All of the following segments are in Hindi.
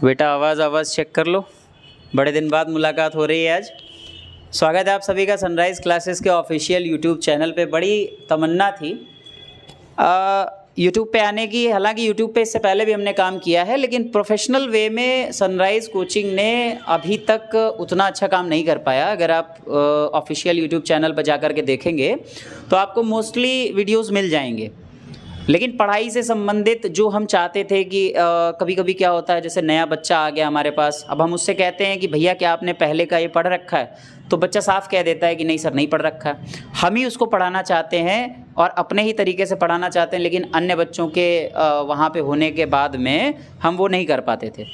बेटा आवाज़ चेक कर लो। बड़े दिन बाद मुलाकात हो रही है आज। स्वागत है आप सभी का सनराइज़ क्लासेस के ऑफिशियल यूट्यूब चैनल पे। बड़ी तमन्ना थी यूट्यूब पे आने की। हालांकि यूट्यूब पे इससे पहले भी हमने काम किया है, लेकिन प्रोफेशनल वे में सनराइज़ कोचिंग ने अभी तक उतना अच्छा काम नहीं कर पाया। अगर आप ऑफिशियल यूट्यूब चैनल पर जा कर के देखेंगे तो आपको मोस्टली वीडियोस मिल जाएंगे, लेकिन पढ़ाई से संबंधित जो हम चाहते थे कि कभी कभी क्या होता है, जैसे नया बच्चा आ गया हमारे पास, अब हम उससे कहते हैं कि भैया क्या आपने पहले का ये पढ़ रखा है, तो बच्चा साफ कह देता है कि नहीं सर नहीं पढ़ रखा है। हम ही उसको पढ़ाना चाहते हैं और अपने ही तरीके से पढ़ाना चाहते हैं, लेकिन अन्य बच्चों के वहाँ पे होने के बाद में हम वो नहीं कर पाते थे।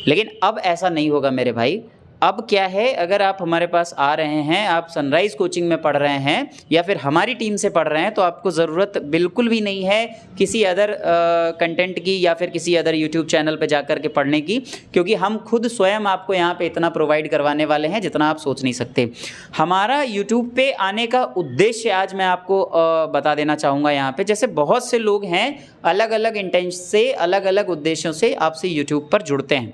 लेकिन अब ऐसा नहीं होगा मेरे भाई। अब क्या है, अगर आप हमारे पास आ रहे हैं, आप सनराइज़ कोचिंग में पढ़ रहे हैं या फिर हमारी टीम से पढ़ रहे हैं, तो आपको ज़रूरत बिल्कुल भी नहीं है किसी अदर कंटेंट की या फिर किसी अदर यूट्यूब चैनल पे जाकर के पढ़ने की, क्योंकि हम खुद स्वयं आपको यहाँ पे इतना प्रोवाइड करवाने वाले हैं जितना आप सोच नहीं सकते। हमारा यूट्यूब पे आने का उद्देश्य आज मैं आपको बता देना चाहूँगा। यहाँ पर जैसे बहुत से लोग हैं अलग अलग इंटेंशन से, अलग अलग उद्देश्यों से आपसे यूट्यूब पर जुड़ते हैं।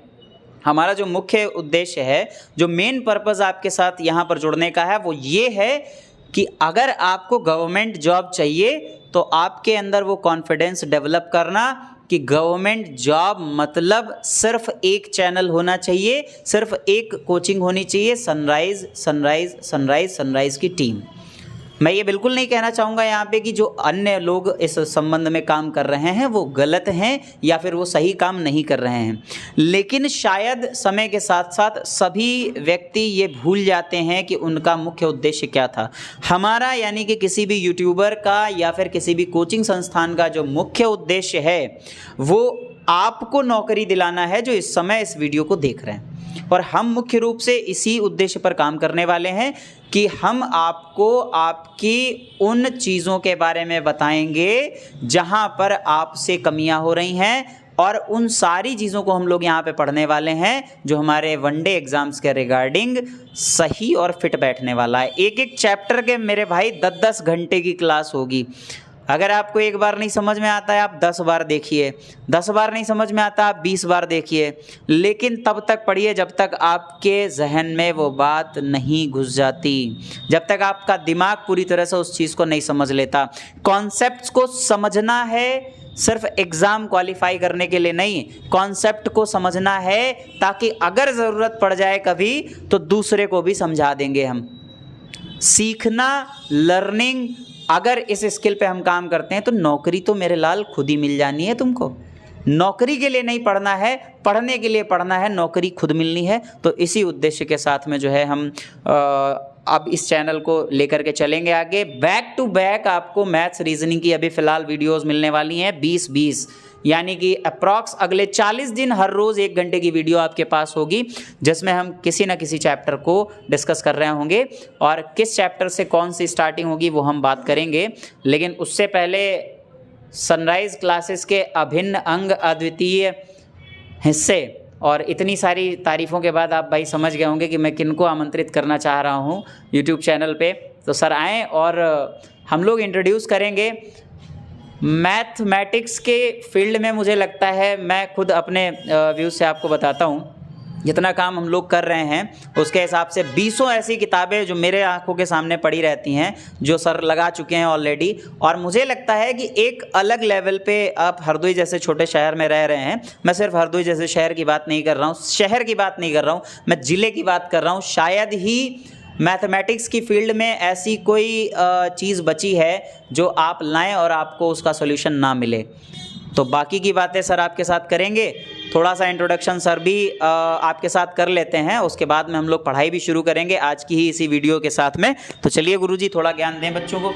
हमारा जो मुख्य उद्देश्य है, जो मेन पर्पज़ आपके साथ यहाँ पर जुड़ने का है, वो ये है कि अगर आपको गवर्नमेंट जॉब चाहिए तो आपके अंदर वो कॉन्फिडेंस डेवलप करना कि गवर्नमेंट जॉब मतलब सिर्फ एक चैनल होना चाहिए, सिर्फ एक कोचिंग होनी चाहिए, सनराइज़ सनराइज़ सनराइज़ सनराइज़ की टीम। मैं ये बिल्कुल नहीं कहना चाहूँगा यहाँ पे कि जो अन्य लोग इस संबंध में काम कर रहे हैं वो गलत हैं या फिर वो सही काम नहीं कर रहे हैं, लेकिन शायद समय के साथ साथ सभी व्यक्ति ये भूल जाते हैं कि उनका मुख्य उद्देश्य क्या था। हमारा यानी कि किसी भी यूट्यूबर का या फिर किसी भी कोचिंग संस्थान का जो मुख्य उद्देश्य है वो आपको नौकरी दिलाना है जो इस समय इस वीडियो को देख रहे हैं। और हम मुख्य रूप से इसी उद्देश्य पर काम करने वाले हैं कि हम आपको आपकी उन चीज़ों के बारे में बताएंगे जहां पर आपसे कमियां हो रही हैं, और उन सारी चीज़ों को हम लोग यहाँ पे पढ़ने वाले हैं जो हमारे वनडे एग्ज़ाम्स के रिगार्डिंग सही और फिट बैठने वाला है। एक एक चैप्टर के मेरे भाई 10-10 घंटे की क्लास होगी। अगर आपको एक बार नहीं समझ में आता है आप 10 बार देखिए, 10 बार नहीं समझ में आता आप 20 बार देखिए, लेकिन तब तक पढ़िए जब तक आपके जहन में वो बात नहीं घुस जाती, जब तक आपका दिमाग पूरी तरह से उस चीज़ को नहीं समझ लेता। कॉन्सेप्ट्स को समझना है सिर्फ एग्ज़ाम क्वालिफाई करने के लिए नहीं, कॉन्सेप्ट को समझना है ताकि अगर ज़रूरत पड़ जाए कभी तो दूसरे को भी समझा देंगे हम। सीखना, लर्निंग, अगर इस स्किल पे हम काम करते हैं तो नौकरी तो मेरे लाल खुद ही मिल जानी है। तुमको नौकरी के लिए नहीं पढ़ना है, पढ़ने के लिए पढ़ना है, नौकरी खुद मिलनी है। तो इसी उद्देश्य के साथ में जो है हम अब इस चैनल को लेकर के चलेंगे आगे। बैक टू बैक आपको मैथ्स रीजनिंग की अभी फ़िलहाल वीडियोज़ मिलने वाली हैं 20-20, यानी कि अप्रॉक्स अगले 40 दिन हर रोज़ 1 घंटे की वीडियो आपके पास होगी, जिसमें हम किसी न किसी चैप्टर को डिस्कस कर रहे होंगे, और किस चैप्टर से कौन सी स्टार्टिंग होगी वो हम बात करेंगे। लेकिन उससे पहले सनराइज़ क्लासेस के अभिन्न अंग, अद्वितीय हिस्से और इतनी सारी तारीफ़ों के बाद आप भाई समझ गए होंगे कि मैं किनको आमंत्रित करना चाह रहा हूँ यूट्यूब चैनल पे। तो सर आएँ और हम लोग इंट्रोड्यूस करेंगे मैथमेटिक्स के फील्ड में। मुझे लगता है, मैं खुद अपने व्यूज़ से आपको बताता हूँ, जितना काम हम लोग कर रहे हैं उसके हिसाब से 20 ऐसी किताबें जो मेरे आंखों के सामने पड़ी रहती हैं जो सर लगा चुके हैं ऑलरेडी। और मुझे लगता है कि एक अलग लेवल पे आप हरदोई जैसे छोटे शहर में रह रहे हैं। मैं सिर्फ हरदोई जैसे शहर की बात नहीं कर रहा हूँ, शहर की बात नहीं कर रहा हूँ, मैं ज़िले की बात कर रहा हूँ। शायद ही मैथमेटिक्स की फील्ड में ऐसी कोई चीज़ बची है जो आप लाएं और आपको उसका सॉल्यूशन ना मिले। तो बाकी की बातें सर आपके साथ करेंगे। थोड़ा सा इंट्रोडक्शन सर भी आपके साथ कर लेते हैं, उसके बाद में हम लोग पढ़ाई भी शुरू करेंगे आज की ही इसी वीडियो के साथ में। तो चलिए गुरुजी थोड़ा ज्ञान दें बच्चों को।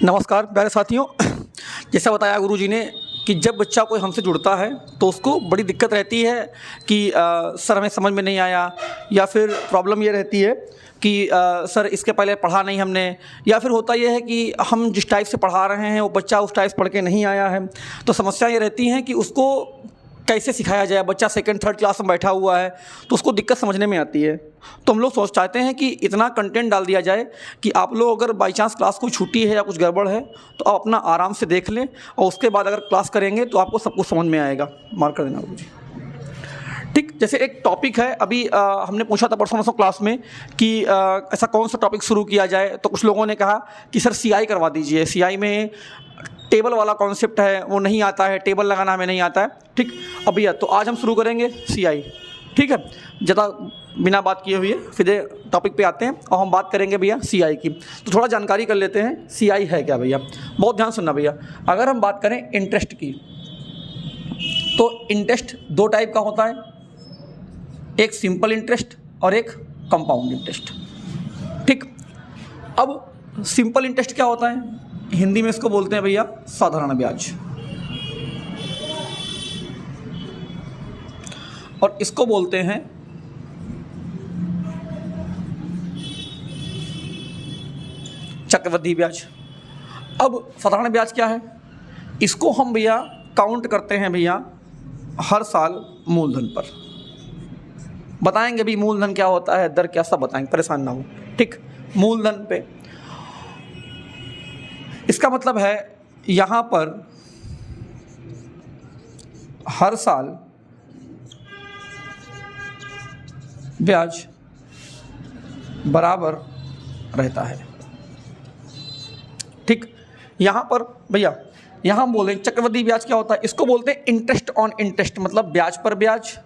नमस्कार प्यारे साथियों, जैसा बताया गुरुजी ने कि जब बच्चा कोई हमसे जुड़ता है तो उसको बड़ी दिक्कत रहती है कि सर हमें समझ में नहीं आया, या फिर प्रॉब्लम ये रहती है कि सर इसके पहले पढ़ा नहीं हमने, या फिर होता यह है कि हम जिस टाइप से पढ़ा रहे हैं वो बच्चा उस टाइप से पढ़ के नहीं आया है। तो समस्या ये रहती है कि उसको कैसे सिखाया जाए। बच्चा 2nd-3rd क्लास में बैठा हुआ है तो उसको दिक्कत समझने में आती है। तो हम लोग चाहते हैं कि इतना कंटेंट डाल दिया जाए कि आप लोग अगर बाई चांस क्लास कोई छुट्टी है या कुछ गड़बड़ है तो आप अपना आराम से देख लें, और उसके बाद अगर क्लास करेंगे तो आपको सब कुछ समझ में आएगा। मार्क कर देना गुरुजी। ठीक, जैसे एक टॉपिक है, अभी हमने पूछा था परसों क्लास में कि ऐसा कौन सा टॉपिक शुरू किया जाए, तो कुछ लोगों ने कहा कि सर सीआई करवा दीजिए, सीआई में टेबल वाला कॉन्सेप्ट है वो नहीं आता है, टेबल लगाना हमें नहीं आता है। ठीक, अब भैया तो आज हम शुरू करेंगे सीआई। ठीक है, ज़्यादा बिना बात किए हुए सीधे टॉपिक पे आते हैं और हम बात करेंगे भैया सीआई की। तो थोड़ा जानकारी कर लेते हैं सीआई है क्या भैया, बहुत ध्यान सुनना भैया। अगर हम बात करें इंटरेस्ट की, तो इंटरेस्ट दो टाइप का होता है, एक सिंपल इंटरेस्ट और एक कंपाउंड इंटरेस्ट। ठीक, अब सिंपल इंटरेस्ट क्या होता है, हिंदी में इसको बोलते हैं भैया साधारण ब्याज, और इसको बोलते हैं चक्रवृद्धि ब्याज। अब साधारण ब्याज क्या है, इसको हम भैया काउंट करते हैं भैया हर साल मूलधन पर। बताएंगे भी मूलधन क्या होता है, दर क्या, सब बताएंगे, परेशान ना हो। ठीक, मूलधन पे इसका मतलब है यहाँ पर हर साल ब्याज बराबर रहता है। ठीक, यहाँ पर भैया यहाँ हम बोलें चक्रवृद्धि ब्याज क्या होता है, इसको बोलते हैं इंटरेस्ट ऑन इंटरेस्ट, मतलब ब्याज पर ब्याज,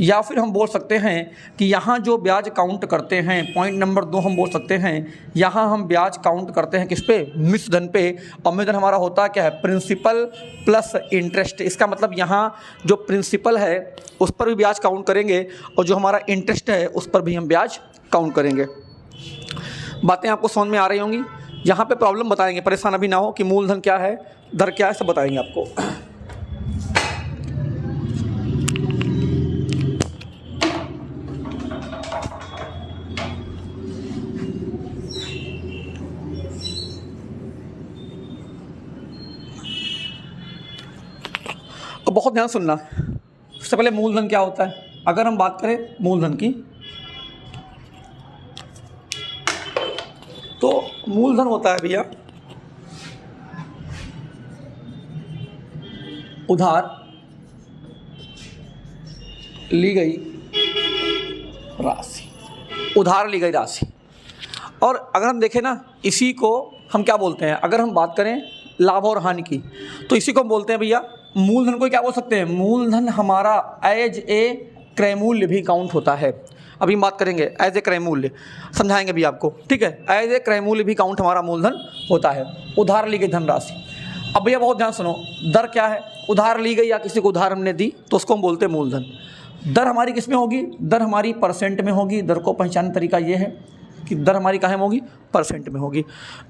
या फिर हम बोल सकते हैं कि यहाँ जो ब्याज काउंट करते हैं, पॉइंट नंबर 2 हम बोल सकते हैं, यहाँ हम ब्याज काउंट करते हैं किस पे, मिश्र धन पे। और मिश्र धन हमारा होता क्या है, प्रिंसिपल प्लस इंटरेस्ट। इसका मतलब यहाँ जो प्रिंसिपल है उस पर भी ब्याज काउंट करेंगे और जो हमारा इंटरेस्ट है उस पर भी हम ब्याज काउंट करेंगे। बातें आपको समझ में आ रही होंगी। यहाँ पे प्रॉब्लम बताएंगे, परेशान अभी ना हो कि मूलधन क्या है, दर क्या है, सब बताएंगे आपको। तो बहुत ध्यान सुनना। सबसे पहले मूलधन क्या होता है, अगर हम बात करें मूलधन की, तो मूलधन होता है भैया उधार ली गई राशि, उधार ली गई राशि। और अगर हम देखें ना, इसी को हम क्या बोलते हैं, अगर हम बात करें लाभ और हानि की, तो इसी को हम बोलते हैं भैया मूलधन को क्या बोल सकते हैं, मूलधन हमारा एज ए क्रय मूल्य भी काउंट होता है। अभी हम बात करेंगे एज ए क्रय मूल्य, समझाएंगे भी आपको। ठीक है, एज ए क्रय मूल्य भी काउंट हमारा मूलधन होता है, उधार ली गई धनराशि। अब भैया बहुत ध्यान सुनो, दर क्या है, उधार ली गई या किसी को उधार हमने दी तो उसको हम बोलते हैं मूलधन। दर हमारी किस में होगी, दर हमारी परसेंट में होगी। दर को पहचानने तरीका ये है कि दर हमारी कहाँ में होगी, परसेंट में होगी।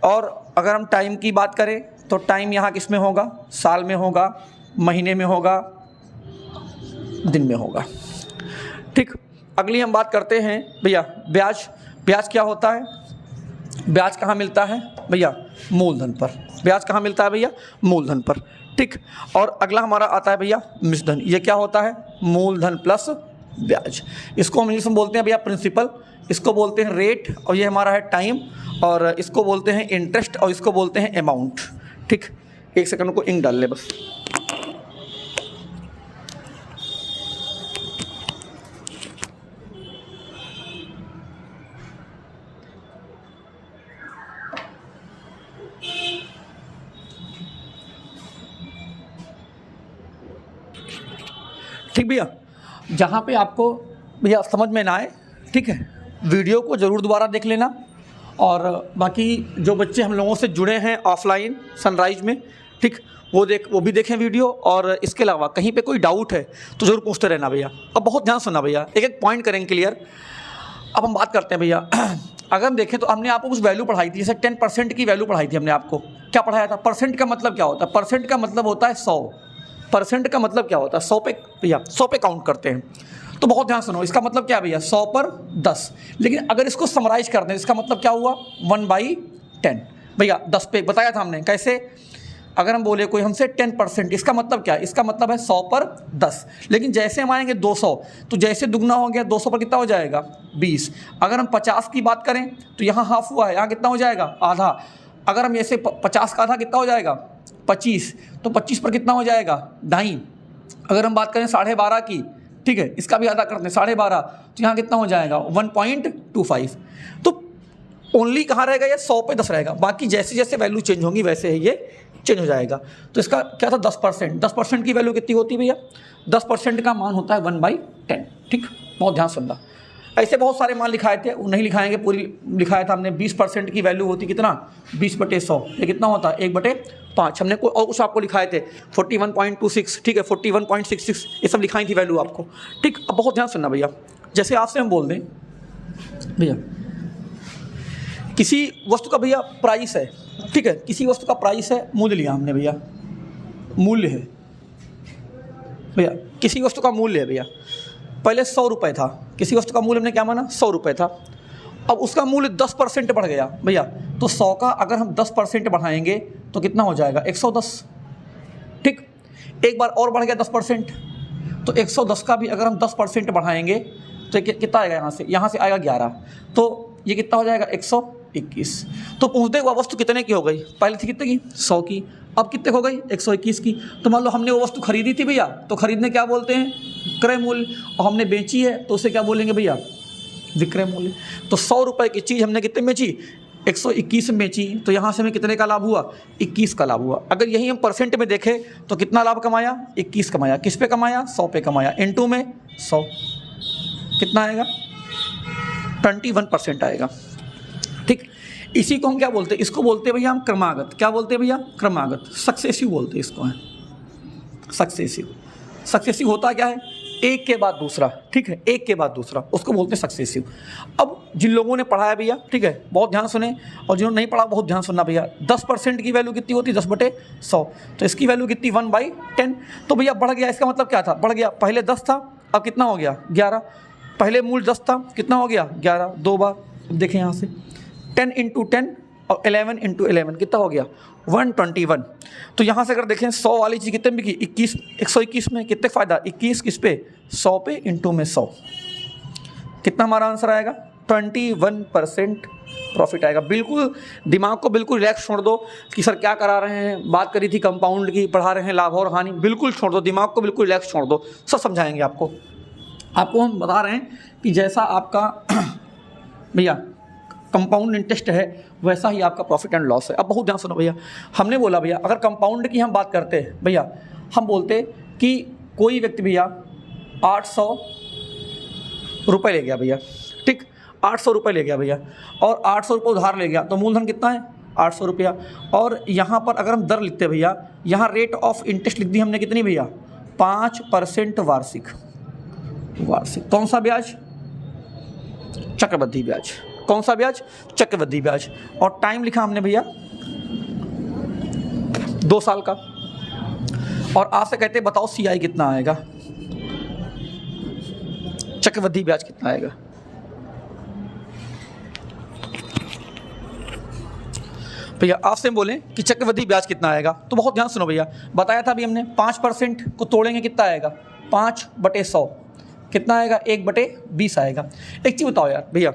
और अगर हम टाइम की बात करें तो टाइम यहाँ किस में होगा, साल में होगा, महीने में होगा, दिन में होगा। ठीक, अगली हम बात करते हैं भैया ब्याज। ब्याज क्या होता है, ब्याज कहाँ मिलता है भैया, मूलधन पर। ब्याज कहाँ मिलता है भैया, मूलधन पर। ठीक, और अगला हमारा आता है भैया मिश्र धन। ये क्या होता है, मूलधन प्लस ब्याज। इसको हम इंग्लिश में बोलते हैं भैया प्रिंसिपल, इसको बोलते हैं रेट, और ये हमारा है टाइम, और इसको बोलते हैं इंटरेस्ट, और इसको बोलते हैं अमाउंट। ठीक, एक सेकंड को इंक डाल ले बस। ठीक भैया, जहाँ पे आपको भैया समझ में ना आए, ठीक है, वीडियो को ज़रूर दोबारा देख लेना। और बाकी जो बच्चे हम लोगों से जुड़े हैं ऑफलाइन सनराइज में, ठीक, वो भी देखें वीडियो। और इसके अलावा कहीं पे कोई डाउट है तो ज़रूर पूछते रहना भैया। अब बहुत ध्यान सुनना भैया, एक एक पॉइंट करेंगे क्लियर। अब हम बात करते हैं भैया, अगर हम देखें तो हमने आपको कुछ वैल्यू पढ़ाई थी, जैसे 10% की वैल्यू पढ़ाई थी हमने आपको। क्या पढ़ाया था, परसेंट का मतलब क्या होता है, परसेंट का मतलब होता है 100। परसेंट का मतलब क्या होता है, 100 पे भैया 100 पे काउंट करते हैं। तो बहुत ध्यान सुनो, इसका मतलब क्या भैया, 100 पर 10। लेकिन अगर इसको समराइज कर दें, इसका मतलब क्या हुआ, 1/10 भैया। 10 पे बताया था हमने कैसे, अगर हम बोले कोई हमसे 10%, इसका मतलब क्या है, इसका मतलब है 100 पर 10। लेकिन जैसे हम आएंगे 200, तो जैसे दुगना हो गया, 200 पर कितना हो जाएगा, 20। अगर हम 50 की बात करें तो यहाँ हाफ हुआ है, यहाँ कितना हो जाएगा, आधा। अगर हम ऐसे 50 का आधा कितना हो जाएगा, 25, तो 25 पर कितना हो जाएगा, 2.5। अगर हम बात करें 12.5 की ठीक है, इसका भी आधा करते हैं 12.5, तो यहाँ कितना हो जाएगा 1.25। तो ओनली कहाँ रहेगा ये 100 पे 10 रहेगा, बाकी जैसे जैसे वैल्यू चेंज होंगी वैसे ही ये चेंज हो जाएगा। तो इसका क्या था 10%, 10% की वैल्यू कितनी होती है भैया, 10% का मान होता है 1/10। ठीक, बहुत ध्यान सुनना। ऐसे बहुत सारे मान लिखाए थे, वो नहीं लिखाएंगे, पूरी लिखाया था हमने। 20% की वैल्यू होती कितना, 20/100, ये कितना होता है 1/5। हमने कोई और कुछ आपको लिखाए थे 41.26, ठीक है 41.66, ये सब लिखाई थी वैल्यू आपको। ठीक, अब बहुत ध्यान सुनना भैया, जैसे आपसे हम बोल दें भैया किसी वस्तु का भैया प्राइस है, ठीक है, किसी वस्तु का प्राइस है, मूल्य लिया हमने भैया, मूल्य है भैया, किसी वस्तु का मूल्य है भैया, पहले 100 रुपये था, किसी वस्तु का मूल्य हमने क्या माना 100 रुपये था। अब उसका मूल्य 10% बढ़ गया भैया, तो 100 का अगर हम 10% बढ़ाएंगे तो कितना हो जाएगा 110। ठीक, एक बार और बढ़ गया 10%, तो 110 का भी अगर हम 10% बढ़ाएंगे तो कितना आएगा, यहाँ से आएगा 11, तो ये कितना हो जाएगा 121। तो पहुँचते हुआ वस्तु कितने की हो गई, पहले थी कितने की 100 की, अब कितने हो गई 121 की। तो मान लो हमने वो वस्तु खरीदी थी भैया, तो खरीदने क्या बोलते हैं क्रय मूल्य, और हमने बेची है तो उसे क्या बोलेंगे भैया विक्रय मूल्य। तो 100 रुपये की चीज़ हमने कितने में बेची 121 में बेची, तो यहाँ से हमें कितने का लाभ हुआ 21 का लाभ हुआ। अगर यही हम परसेंट में देखें तो कितना लाभ कमाया 21 कमाया, किस पे कमाया 100 पे कमाया, इनटू में 100 कितना आएगा 21% आएगा। ठीक, इसी को हम क्या बोलते हैं, इसको बोलते हैं भैया हम क्रमागत। क्या बोलते हैं भैया क्रमागत, सक्सेसिव बोलते हैं इसको, है सक्सेसिव। सक्सेसिव होता क्या है, एक के बाद दूसरा, ठीक है, एक के बाद दूसरा, उसको बोलते हैं सक्सेसिव। अब जिन लोगों ने पढ़ा है भैया, ठीक है, बहुत ध्यान सुने, और जिन्होंने नहीं पढ़ा बहुत ध्यान सुनना भैया। 10% की वैल्यू कितनी होती है 10/100, तो इसकी वैल्यू कितनी 1/10। तो भैया बढ़ गया, इसका मतलब क्या था, बढ़ गया, पहले 10 था अब कितना हो गया 11, पहले मूल्य 10 था कितना हो गया 11, 2 बार। देखें यहाँ से 10 × 10 और 11 × 11 कितना हो गया 121। तो यहाँ से अगर देखें 100 वाली चीज़ कितने में की 121 में, कितने फ़ायदा 21 किस पे 100 पे, इनटू में 100, कितना हमारा आंसर आएगा 21% प्रॉफिट आएगा। बिल्कुल दिमाग को बिल्कुल रिलैक्स छोड़ दो कि सर क्या करा रहे हैं, बात करी थी कंपाउंड की, पढ़ा रहे हैं लाभ और हानि, बिल्कुल छोड़ दो, दिमाग को बिल्कुल रिलैक्स छोड़ दो, सब समझाएंगे आपको। आपको हम बता रहे हैं कि जैसा आपका भैया कंपाउंड इंटरेस्ट है वैसा ही आपका प्रॉफिट एंड लॉस है। अब बहुत ध्यान सुनो भैया, हमने बोला भैया अगर कंपाउंड की हम बात करते हैं भैया, हम बोलते कि कोई व्यक्ति भैया 800 रुपये ले गया भैया, ठीक 800 रुपये ले गया भैया, और 800 रुपये उधार ले गया, तो मूलधन कितना है 800 रुपया। और यहाँ पर अगर हम दर लिखते भैया, यहाँ रेट ऑफ इंटरेस्ट लिख दी हमने कितनी भैया 5% वार्षिक। वार्षिक कौन सा ब्याज, चक्रवृद्धि ब्याज। कौन सा ब्याज, चक्रवृद्धि ब्याज। और टाइम लिखा हमने भैया 2 साल का। और आपसे कहते बताओ CI कितना आएगा, चक्रवृद्धि ब्याज कितना आएगा। भैया आपसे बोलें कि चक्रवृद्धि ब्याज कितना आएगा, तो बहुत ध्यान सुनो भैया, बताया था अभी हमने 5% को तोड़ेंगे कितना आएगा 5/100, कितना आएगा 1/20 आएगा। एक चीज़ बताओ यार भैया,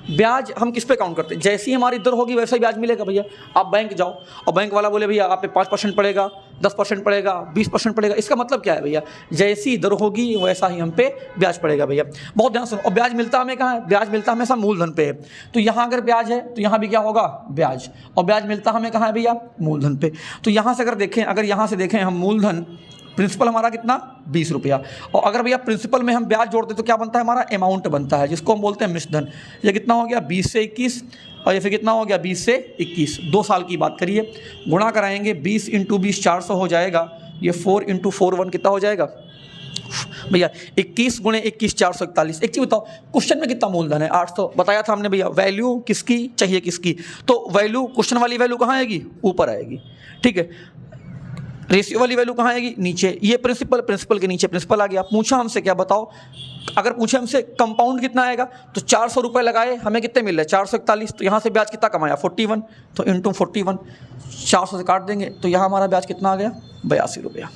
ब्याज हम किस पे काउंट करते हैं, जैसी हमारी दर होगी वैसा ही ब्याज मिलेगा भैया। आप बैंक जाओ और बैंक वाला बोले भैया आप पे 5% पड़ेगा, 10% पड़ेगा, 20% पड़ेगा, इसका मतलब क्या है भैया, जैसी दर होगी वैसा ही हम पे ब्याज पड़ेगा भैया। बहुत ध्यान सुनो। और ब्याज मिलता हमें कहाँ है, ब्याज मिलता हमेशा मूलधन पे है। तो यहाँ अगर ब्याज है तो यहाँ भी क्या होगा ब्याज, और ब्याज मिलता हमें कहाँ है भैया मूलधन पे। तो यहाँ से अगर देखें, अगर यहाँ से देखें हम मूलधन, प्रिंसिपल हमारा कितना 20 रुपया, और अगर भैया प्रिंसिपल में हम ब्याज जोड़ते तो क्या बनता है हमारा अमाउंट बनता है, जिसको हम बोलते हैं मिश्रधन। ये कितना हो गया 20 से 21, और ये फिर कितना हो गया 20 से 21, 2 साल की बात करिए, गुणा कराएंगे 20 × 20 400 हो जाएगा, ये 4 × 4 1 कितना हो जाएगा भैया 21 × 21 441। एक चीज़ बताओ, क्वेश्चन में कितना मूलधन है 800, बताया था हमने भैया वैल्यू किसकी चाहिए किसकी, तो वैल्यू क्वेश्चन वाली वैल्यू कहाँ आएगी ऊपर आएगी, ठीक है। रेशियो वाली वैल्यू कहाँ आएगी नीचे, ये प्रिंसिपल, प्रिंसिपल के नीचे प्रिंसिपल आ गया। पूछा हमसे क्या बताओ, अगर पूछे हमसे कंपाउंड कितना आएगा, तो 400 रुपये लगाए, हमें कितने मिल रहे 441, तो यहाँ से ब्याज कितना कमाया 41, तो इंटू 41 400 से काट देंगे, तो यहाँ हमारा ब्याज कितना आ गया 82 रुपया।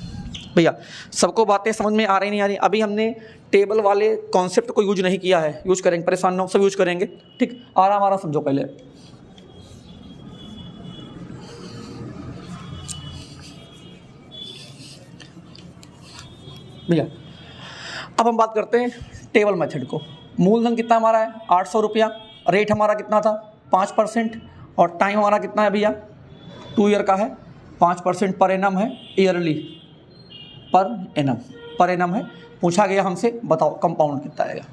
भैया सबको बातें समझ में आ रही नहीं आ रही, अभी हमने टेबल वाले कॉन्सेप्ट को यूज नहीं किया है, यूज करेंगे, परेशान ना हो, सब यूज करेंगे, ठीक। आराम आराम समझो पहले भैया। अब हम बात करते हैं टेबल मेथड को। मूलधन कितना हमारा है 800 रुपया, रेट हमारा कितना था 5% और टाइम हमारा कितना है भैया 2 ईयर का है, 5% पर एनम है, ईयरली पर एनम है। पूछा गया हमसे बताओ कंपाउंड कितना आएगा।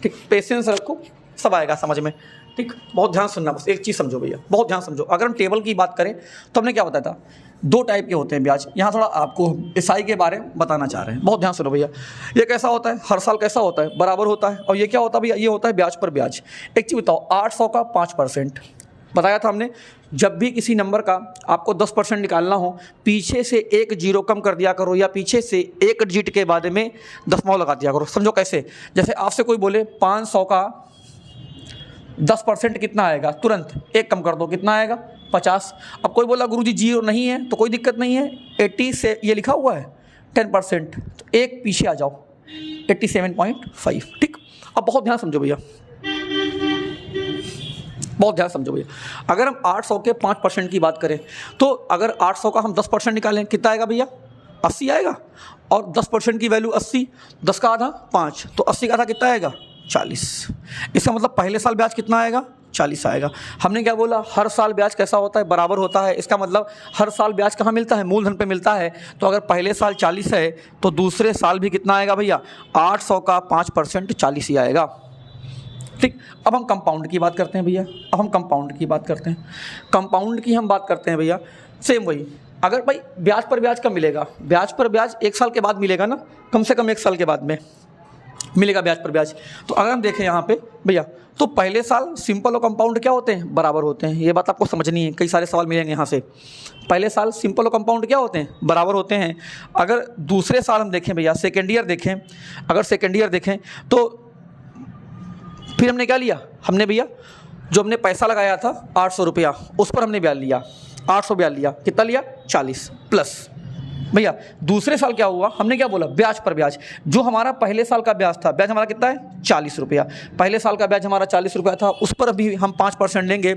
ठीक, पेशेंस रखो, सब आएगा समझ में। ठीक, बहुत ध्यान सुनना, बस एक चीज़ समझो भैया, बहुत ध्यान समझो। अगर हम टेबल की बात करें तो हमने क्या बताया था 2 टाइप के होते हैं ब्याज। यहाँ थोड़ा आपको एसआई के बारे में बताना चाह रहे हैं, बहुत ध्यान सुनो भैया। ये कैसा होता है, हर साल कैसा होता है, बराबर होता है। और ये क्या होता है भैया, ये होता है ब्याज पर ब्याज। एक चीज़ बताओ, 800 का 5% बताया था हमने। जब भी किसी नंबर का आपको 10% निकालना हो, पीछे से एक जीरो कम कर दिया करो या पीछे से एक डिजिट के बाद में दशमलव लगा दिया करो। समझो कैसे, जैसे आपसे कोई बोले 500 का 10% कितना आएगा, तुरंत एक कम कर दो, कितना आएगा 50। अब कोई बोला गुरुजी जीरो नहीं है, तो कोई दिक्कत नहीं है, 80 से ये लिखा हुआ है 10%, तो एक पीछे आ जाओ 87.5। ठीक, अब बहुत ध्यान समझो भैया, बहुत ध्यान समझो भैया। अगर हम 800 के 5% की बात करें तो अगर 800 का हम 10% निकालें कितना आएगा भैया 80 आएगा। और 10% की वैल्यू 80, 10 का आधा 5, तो 80 का आधा कितना आएगा 40। इसका मतलब पहले साल ब्याज कितना आएगा 40 आएगा। हमने क्या बोला, हर साल ब्याज कैसा होता है, बराबर होता है। इसका मतलब हर साल ब्याज कहाँ मिलता है, मूलधन पे मिलता है। तो अगर पहले साल 40 है तो दूसरे साल भी कितना आएगा भैया 800 का 5% 40 ही आएगा। ठीक, अब हम कंपाउंड की बात करते हैं भैया। अब हम कंपाउंड की बात करते हैं, कंपाउंड की हम बात करते हैं भैया। सेम वही, अगर भाई ब्याज पर ब्याज कब मिलेगा, ब्याज पर ब्याज 1 साल के बाद मिलेगा ना, कम से कम 1 साल के बाद में मिलेगा ब्याज पर ब्याज। तो अगर हम देखें यहाँ पे भैया, तो पहले साल सिंपल और कंपाउंड क्या होते हैं, बराबर होते हैं। ये बात आपको समझनी है, कई सारे सवाल मिलेंगे यहाँ से। पहले साल सिंपल और कंपाउंड क्या होते हैं, बराबर होते हैं। अगर दूसरे साल हम देखें भैया, सेकेंड ईयर देखें, अगर सेकेंड ईयर देखें तो फिर हमने क्या लिया, हमने भैया जो हमने पैसा लगाया था 800 रुपया, उस पर हमने ब्याज लिया 800 ब्याज लिया, कितना लिया 40 प्लस। भैया दूसरे साल क्या हुआ, हमने क्या बोला ब्याज पर ब्याज। जो हमारा पहले साल का ब्याज था, ब्याज हमारा कितना है 40 रुपया, पहले साल का ब्याज हमारा 40 रुपया था, उस पर अभी हम 5% लेंगे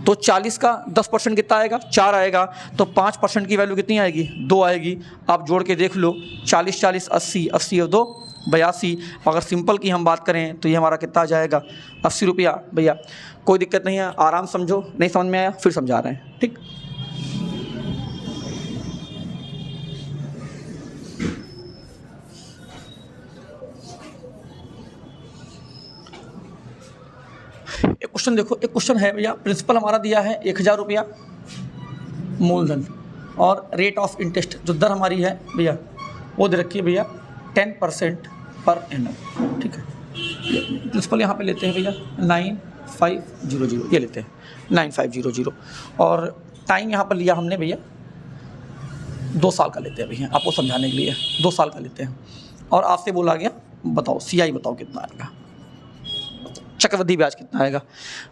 तो 40 का 10% कितना आएगा 4 आएगा। तो 5% की वैल्यू कितनी आएगी 2 आएगी। आप जोड़ के देख लो, 40 40 80, 80 और 2 82। अगर सिंपल की हम बात करें तो ये हमारा कितना आ जाएगा 80 रुपया। भैया कोई दिक्कत नहीं है, आराम समझो, नहीं समझ में आया फिर समझा रहे हैं। ठीक, एक क्वेश्चन देखो, एक क्वेश्चन है भैया, प्रिंसिपल हमारा दिया है 1000 रुपया मूलधन और रेट ऑफ इंटरेस्ट जो दर हमारी है भैया वो दे रखी है भैया 10% पर एनम। ठीक है, प्रिंसिपल यहाँ पे लेते हैं भैया 9500, ये लेते हैं 9500 और टाइम यहाँ पर लिया हमने भैया 2 साल का लेते हैं भैया, आपको समझाने के लिए 2 साल का लेते हैं। और आपसे बोला गया बताओ सीआई बताओ कितना आएगा, चक्रवृद्धि ब्याज कितना आएगा।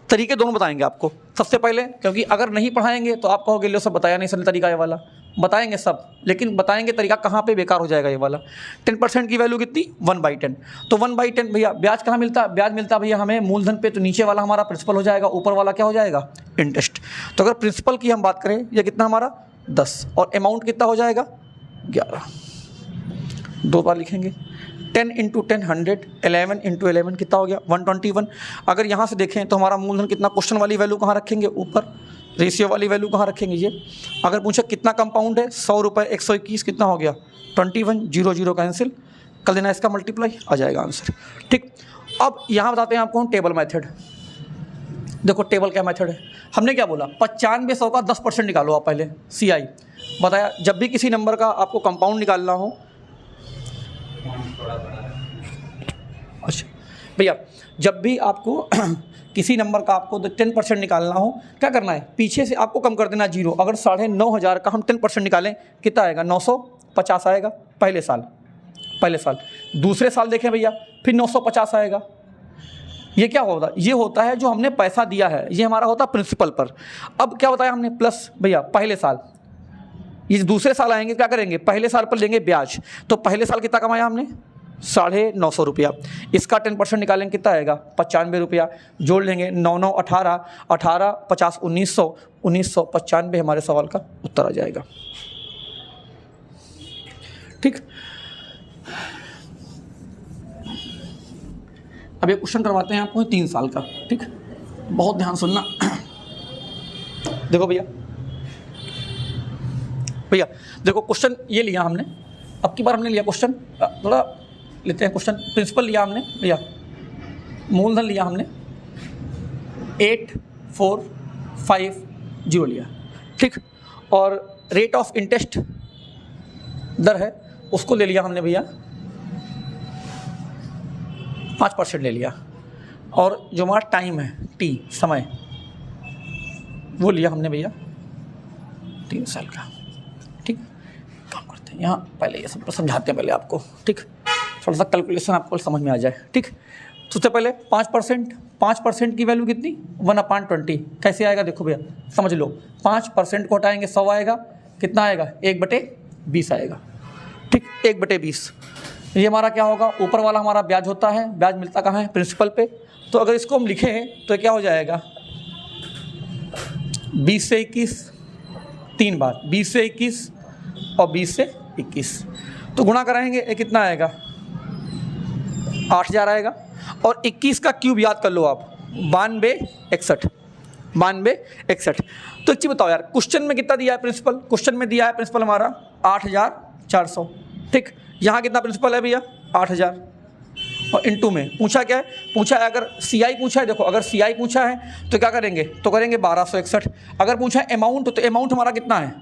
तरीके दोनों बताएंगे आपको। सबसे पहले, क्योंकि अगर नहीं पढ़ाएंगे तो आप कहोगे लो सब बताया नहीं सर तरीका ये वाला, बताएंगे सब, लेकिन बताएंगे तरीका कहाँ पे बेकार हो जाएगा ये वाला। 10% की वैल्यू कितनी 1/10, तो 1/10 भैया ब्याज कहाँ मिलता है, ब्याज मिलता है भैया हमें मूलधन पे, तो नीचे वाला हमारा प्रिंसिपल हो जाएगा, ऊपर वाला क्या हो जाएगा इंटरेस्ट। तो अगर प्रिंसिपल की हम बात करें ये कितना हमारा 10 और अमाउंट कितना हो जाएगा 11, 2 बार लिखेंगे 10 × 10 100, 11 × 11 कितना हो गया 121। अगर यहाँ से देखें तो हमारा मूलधन कितना, क्वेश्चन वाली वैल्यू कहाँ रखेंगे ऊपर, रेशियो वाली वैल्यू कहाँ रखेंगे ये। अगर पूछे कितना कंपाउंड है 100 रुपये 121 कितना हो गया 21, 0 0 कैंसिल कर देना, इसका मल्टीप्लाई आ जाएगा आंसर। ठीक, अब यहाँ बताते हैं आपको हम टेबल मेथड। देखो टेबल क्या मेथड है, हमने क्या बोला 9500 का 10% निकालो आप पहले CI बताया। जब भी किसी नंबर का आपको कंपाउंड निकालना हो, अच्छा भैया जब भी आपको किसी नंबर का आपको 10% निकालना हो, क्या करना है पीछे से आपको कम कर देना 0। अगर 9500 का हम 10% निकालें कितना आएगा 950 आएगा पहले साल। दूसरे साल देखें भैया फिर 950 आएगा। ये क्या होता है, ये होता है जो हमने पैसा दिया है, ये हमारा होता है प्रिंसिपल पर। अब क्या बताया हमने प्लस भैया पहले साल, ये दूसरे साल आएंगे क्या करेंगे पहले साल पर लेंगे ब्याज। तो पहले साल कितना कमाया हमने 950 रुपया, इसका 10% निकालेंगे कितना आएगा 95 रुपया, जोड़ लेंगे 9 9 18, 18 50 1900, 1995 हमारे सवाल का उत्तर आ जाएगा। ठीक, अब ये क्वेश्चन करवाते हैं आपको 3 साल का, ठीक, बहुत ध्यान सुनना। देखो भैया देखो क्वेश्चन ये लिया हमने, अब की बार हमने लिया क्वेश्चन, थोड़ा लेते हैं क्वेश्चन। प्रिंसिपल लिया हमने भैया, मूलधन लिया हमने 8450 लिया, ठीक, और रेट ऑफ इंटरेस्ट दर है उसको ले लिया हमने भैया 5% ले लिया, और जो हमारा टाइम है टी समय वो लिया हमने भैया 3 साल का, ठीक। काम करते हैं यहाँ, पहले ये सब समझाते हैं पहले आपको, ठीक, थोड़ा सा कैलकुलेशन आपको समझ में आ जाए, ठीक। सबसे पहले 5% की वैल्यू कितनी 1/20 कैसे आएगा, देखो भैया समझ लो, 5% को हटाएंगे 100 आएगा, कितना आएगा 1/20 आएगा, ठीक, 1/20। ये हमारा क्या होगा, ऊपर वाला हमारा ब्याज होता है, ब्याज मिलता कहाँ है प्रिंसिपल पे, तो अगर इसको हम लिखें तो क्या हो जाएगा 20 से 21 3 बार, 20 से 21 और 20 से 21 तो गुणा कराएंगे, ये कितना आएगा 8000 आएगा, और 21 का क्यूब याद कर लो आप 9261 तो एक चीज़ बताओ यार, क्वेश्चन में कितना दिया है प्रिंसिपल, क्वेश्चन में दिया है प्रिंसिपल हमारा 8400, ठीक, यहाँ कितना प्रिंसिपल है भैया 8000, और इनटू में पूछा क्या है, पूछा है अगर सीआई पूछा है, देखो अगर सीआई पूछा है तो क्या करेंगे, तो करेंगे 1261, अगर पूछा है अमाउंट तो अमाउंट हमारा कितना है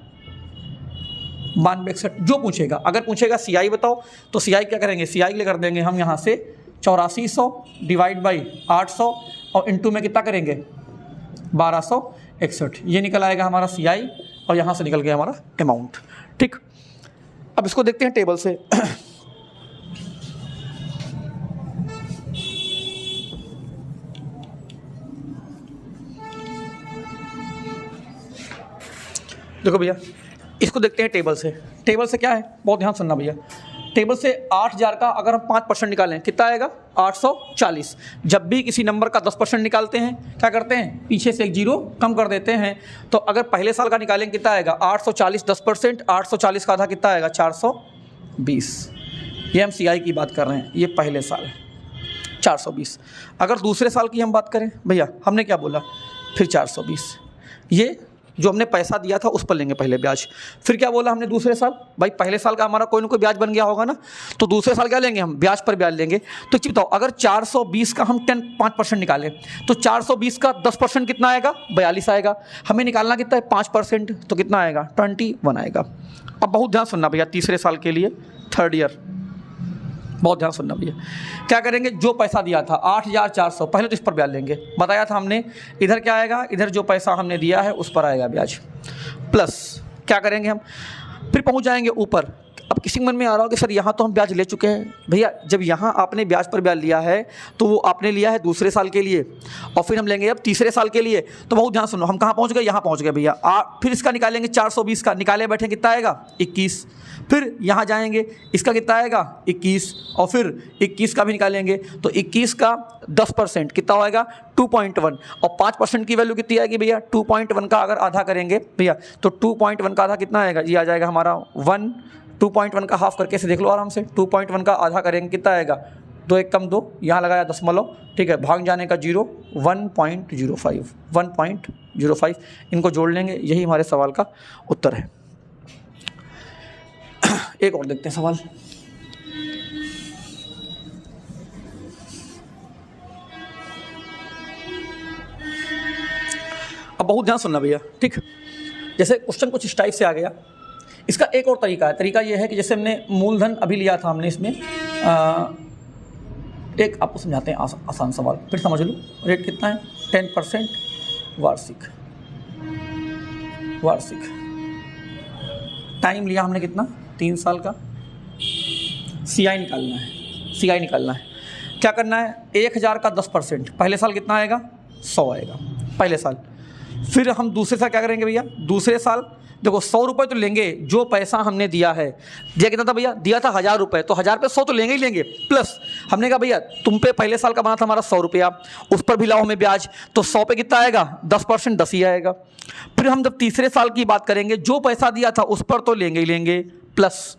9261 जो पूछेगा, अगर पूछेगा सीआई बताओ तो सीआई क्या करेंगे, सीआई के लिए कर देंगे हम यहाँ से 8400 डिवाइड बाई 800 और इनटू में कितना करेंगे 1261, ये निकल आएगा हमारा सीआई और यहाँ से निकल गया हमारा अमाउंट, ठीक। अब इसको देखते हैं टेबल से। देखो भैया इसको देखते हैं टेबल से, टेबल से क्या है बहुत ध्यान सुनना भैया, टेबल से 8000 का अगर हम 5% निकालें कितना आएगा 840। जब भी किसी नंबर का 10% निकालते हैं क्या करते हैं पीछे से एक जीरो कम कर देते हैं, तो अगर पहले साल का निकालेंगे कितना आएगा 840 10%, 840 का आधा कितना आएगा 420। ये हम सीआई की बात कर रहे हैं, ये पहले साल 420। अगर दूसरे साल की हम बात करें भैया, हमने क्या बोला फिर 420, ये जो हमने पैसा दिया था उस पर लेंगे पहले ब्याज, फिर क्या बोला हमने दूसरे साल, भाई पहले साल का हमारा कोई ना कोई ब्याज बन गया होगा ना, तो दूसरे साल क्या लेंगे हम ब्याज पर ब्याज लेंगे। तो एक चीज़ बताओ, अगर 420 का हम 5% निकालें तो 420 का 10% कितना आएगा 42 आएगा, हमें निकालना कितना है 5% तो कितना आएगा 21 आएगा। अब बहुत ध्यान सुनना भैया, तीसरे साल के लिए 3rd ईयर बहुत ध्यान सुनना भैया, क्या करेंगे जो पैसा दिया था 8400 पहले तो इस पर ब्याज लेंगे, बताया था हमने, इधर क्या आएगा, इधर जो पैसा हमने दिया है उस पर आएगा ब्याज, प्लस क्या करेंगे हम फिर पहुंच जाएंगे ऊपर। अब किसी मन में आ रहा हो कि सर यहाँ तो हम ब्याज ले चुके हैं, भैया जब यहाँ आपने ब्याज पर ब्याज लिया है तो वो आपने लिया है दूसरे साल के लिए और फिर हम लेंगे अब तीसरे साल के लिए, तो बहुत ध्यान सुनो, हम कहाँ पहुँच गए यहाँ पहुँच गए भैया। फिर इसका निकालेंगे 420 का, निकाले बैठे कितना आएगा 21, फिर यहाँ जाएंगे इसका कितना आएगा 21 और फिर 21 का भी निकालेंगे तो 21 का 10% कितना होएगा 2.1 और 5% की वैल्यू कितनी आएगी भैया 2.1 का अगर आधा करेंगे भैया तो 2.1 का आधा कितना आएगा, ये आ जाएगा हमारा 1, 2.1 का हाफ करके से देख लो आराम से, 2.1 का आधा करेंगे कितना आएगा 2 1 कम 2, यहाँ लगाया दशमलव, ठीक है, भाग जाने का 0, 1.05 इनको जोड़ लेंगे, यही हमारे सवाल का उत्तर है। एक और देखते हैं सवाल। अब बहुत ध्यान सुनना भैया, ठीक, जैसे क्वेश्चन कुछ इस टाइप से आ गया, इसका एक और तरीका है, तरीका ये है कि जैसे हमने मूलधन अभी लिया था हमने इसमें एक आपको समझाते हैं आसान सवाल, फिर समझ लो। रेट कितना है 10% वार्षिक, टाइम लिया हमने कितना 3 साल का, सीआई निकालना है, क्या करना है 1000 का 10%, पहले साल कितना आएगा 100 आएगा पहले साल, फिर हम दूसरे साल क्या करेंगे भैया, दूसरे साल देखो 100 रुपये तो लेंगे, जो पैसा हमने दिया है, दिया कितना था भैया, दिया था 1000 रुपये, तो 1000 पे 100 तो लेंगे ही लेंगे, प्लस हमने कहा भैया तुम पे पहले साल का बना था हमारा 100 रुपया, उस पर भी लाओ हमें ब्याज, तो 100 पे कितना आएगा 10% 10 ही आएगा। फिर हम जब तीसरे साल की बात करेंगे, जो पैसा दिया था उस पर तो लेंगे ही लेंगे, प्लस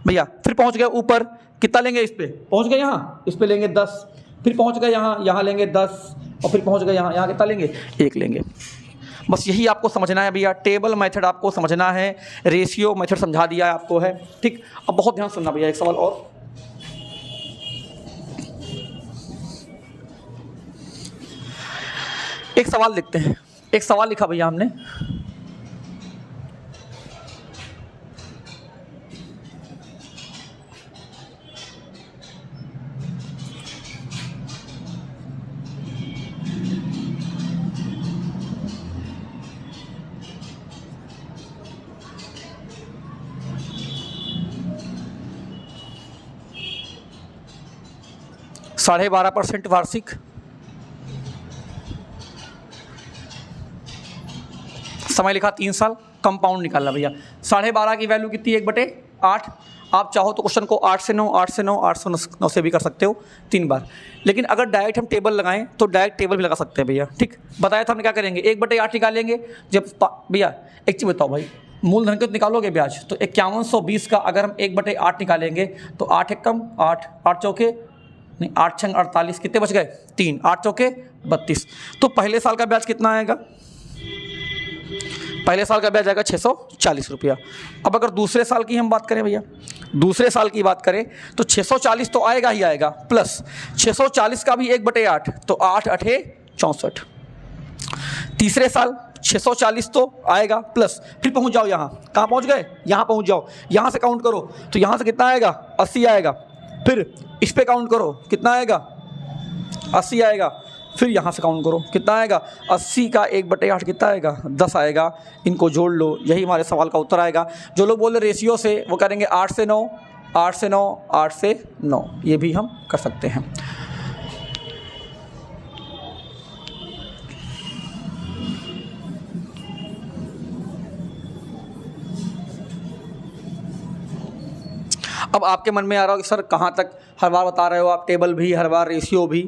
भैया फिर पहुँच गए ऊपर, कितना लेंगे इस पर, पहुँच गए यहाँ, इस पर लेंगे 10, फिर पहुँच गए यहाँ, यहाँ लेंगे 10 और फिर पहुँच गए यहाँ, यहाँ कितना लेंगे 1 लेंगे। बस यही आपको समझना है भैया, टेबल मेथड आपको समझना है, रेशियो मेथड समझा दिया है आपको है, ठीक। अब बहुत ध्यान सुनना भैया, एक सवाल और, एक सवाल लिखते हैं। एक सवाल लिखा भैया हमने, $12.5% वार्षिक, समय लिखा 3 साल, कंपाउंड निकालना भैया। 12.5 की वैल्यू कितनी, 1/8। आप चाहो तो क्वेश्चन को 8 से 9, 8 से 9, 8 से 9 से भी कर सकते हो 3 बार, लेकिन अगर डायरेक्ट हम टेबल लगाएं तो डायरेक्ट टेबल भी लगा सकते हैं भैया, ठीक। बताया था हमने क्या करेंगे, 1/8 निकालेंगे। जब भैया एक चीज़ बताओ भाई, मूलधन को निकालोगे ब्याज, तो 5120 का अगर हम 1/8 निकालेंगे तो 8 एक कम 8, 8 चौके नहीं 8 छंग 48, कितने बच गए 3, 8 चौके 32। तो पहले साल का ब्याज कितना आएगा, पहले साल का ब्याज आएगा 640 रुपया। अब अगर दूसरे साल की हम बात करें भैया, दूसरे साल की बात करें तो 640 तो आएगा ही आएगा, प्लस 640 का भी 1/8 तो 8 8 64। तीसरे साल 640 तो आएगा, प्लस फिर पहुंच जाओ यहाँ, कहाँ पहुंच गए, यहाँ पहुंच जाओ, यहाँ से काउंट करो तो यहाँ से कितना आएगा 80 आएगा, फिर इस पे काउंट करो कितना आएगा 80 आएगा, फिर यहाँ से काउंट करो कितना आएगा 80 का 1/8 कितना आएगा 10 आएगा। इनको जोड़ लो, यही हमारे सवाल का उत्तर आएगा। जो लोग बोल रहे रेशियो से वो करेंगे 8 से 9, 8 से 9, 8 से 9, ये भी हम कर सकते हैं। अब आपके मन में आ रहा हो कि सर कहाँ तक हर बार बता रहे हो आप, टेबल भी हर बार, रेशियो भी।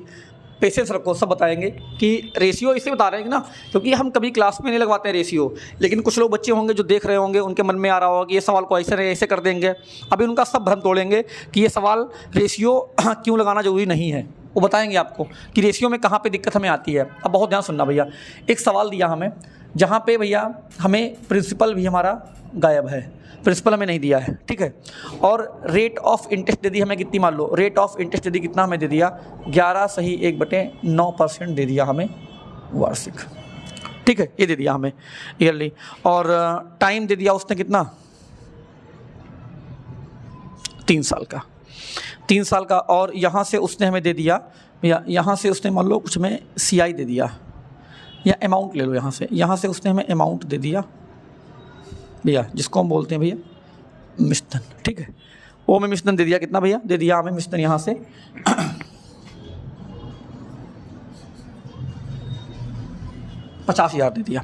पेशेंस रखो, सब बताएंगे कि रेशियो इसलिए बता रहे हैं कि ना, क्योंकि हम कभी क्लास में नहीं लगवाते हैं रेशियो, लेकिन कुछ लोग बच्चे होंगे जो देख रहे होंगे, उनके मन में आ रहा होगा कि ये सवाल को ऐसे कर देंगे। अभी उनका सब भ्रम तोड़ेंगे कि ये सवाल रेशियो क्यों लगाना ज़रूरी नहीं है, वो बताएंगे आपको कि रेशियो में कहाँ पे दिक्कत हमें आती है। अब बहुत ध्यान सुनना भैया, एक सवाल दिया हमें जहाँ पे भैया हमें प्रिंसिपल भी हमारा गायब है, प्रिंसिपल हमें नहीं दिया है, ठीक है। और रेट ऑफ इंटरेस्ट दे दी हमें कितनी, मान लो रेट ऑफ इंटरेस्ट दे दी कितना हमें दे दिया 11 सही 1/9% दे दिया हमें वार्षिक, ठीक है, ये दे दिया हमें ईयरली। और टाइम दे दिया उसने कितना 3 साल का, 3 साल का। और यहाँ से उसने हमें दे दिया भैया, यहाँ से उसने मान लो कुछ हमें CI दे दिया, या अमाउंट ले लो, यहाँ से उसने हमें अमाउंट दे दिया भैया, जिसको हम बोलते हैं भैया मिश्रण, ठीक है। वो हमें मिश्रण दे दिया कितना भैया, दे दिया हमें मिश्रण यहाँ से 50,000 दे दिया,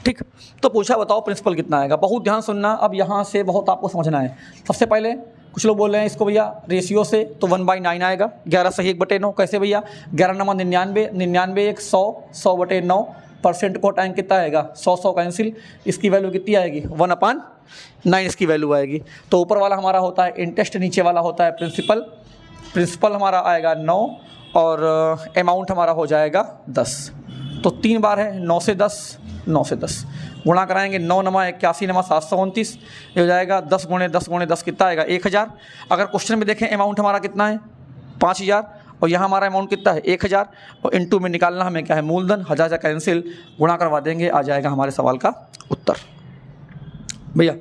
ठीक। तो पूछा बताओ प्रिंसिपल कितना आएगा। बहुत ध्यान सुनना, अब यहाँ से बहुत आपको समझना है। सबसे पहले कुछ लोग बोल रहे हैं इसको भैया रेशियो से, तो 1/9 आएगा, 11 सही 1/9। कैसे भैया, 11 नमा 99, 99 1 100, 100/9% को टाइम कितना आएगा 100 कैंसिल, इसकी वैल्यू कितनी आएगी 1/9 इसकी वैल्यू आएगी। तो ऊपर वाला हमारा होता है इंटरेस्ट, नीचे वाला होता है प्रिंसिपल। प्रिंसिपल हमारा आएगा 9 और अमाउंट हमारा हो जाएगा 10। तो 3 बार है 9 से 10, 9 से 10 गुणा कराएंगे, 9 नमा 81 नमा 729, ये हो जाएगा 10 गुणे 10 गुणे 10 कितना आएगा 1000। अगर क्वेश्चन में देखें अमाउंट हमारा कितना है 5000 और यहाँ हमारा अमाउंट कितना है 1000, और इनटू में निकालना हमें क्या है मूलधन, 1000 कैंसिल, गुणा करवा देंगे, आ जाएगा हमारे सवाल का उत्तर। भैया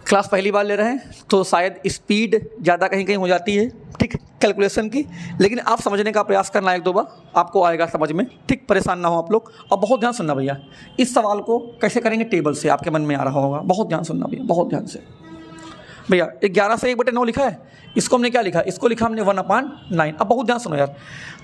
क्लास पहली बार ले रहे हैं तो शायद स्पीड ज़्यादा कहीं कहीं हो जाती है, ठीक, कैलकुलेशन की, लेकिन आप समझने का प्रयास करना 1-2 बार, आपको आएगा समझ में, ठीक, परेशान ना हो आप लोग। और बहुत ध्यान सुनना भैया, इस सवाल को कैसे करेंगे टेबल से, आपके मन में आ रहा होगा, बहुत ध्यान सुनना भैया, बहुत ध्यान से। भैया 11 से 1/9 लिखा है, इसको हमने क्या लिखा, इसको लिखा हमने 1/9। अब बहुत ध्यान सुनो यार,